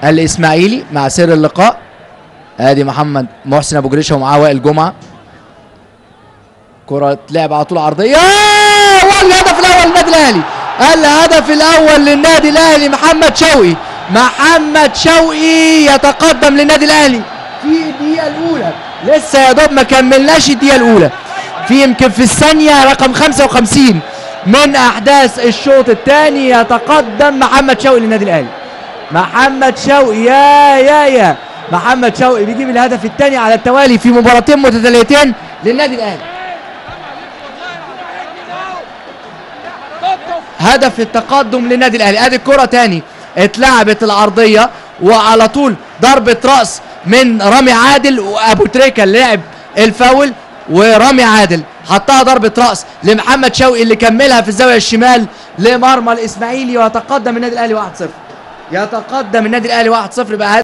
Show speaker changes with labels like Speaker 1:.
Speaker 1: الاسماعيلي مع سير اللقاء. ادي محمد محسن ابو جريشه ومعاه وائل جمعه. كره تلعب على طول عرضيه، والهدف الاول للنادي الاهلي. الهدف الاول للنادي الاهلي محمد شوقي. محمد شوقي يتقدم للنادي الاهلي في الدقيقه الاولى، لسه يا دوب ما كملناش الدقيقه الاولى، في يمكن في الثانيه رقم 55 من احداث الشوط الثاني يتقدم محمد شوقي للنادي الاهلي. محمد شوقي يا محمد شوقي بيجيب الهدف الثاني على التوالي في مباراتين متتاليتين للنادي الاهلي. هدف التقدم للنادي الاهلي. ادي الكره ثاني اتلعبت العرضيه وعلى طول ضربه راس من رامي عادل، وابو تريكه اللي لعب الفاول، ورامي عادل حطها ضربه راس لمحمد شوقي اللي كملها في الزاويه الشمال لمرمى الاسماعيلي، ويتقدم النادي الاهلي 1-0. يتقدم النادي الاهلي 1-0 بقى.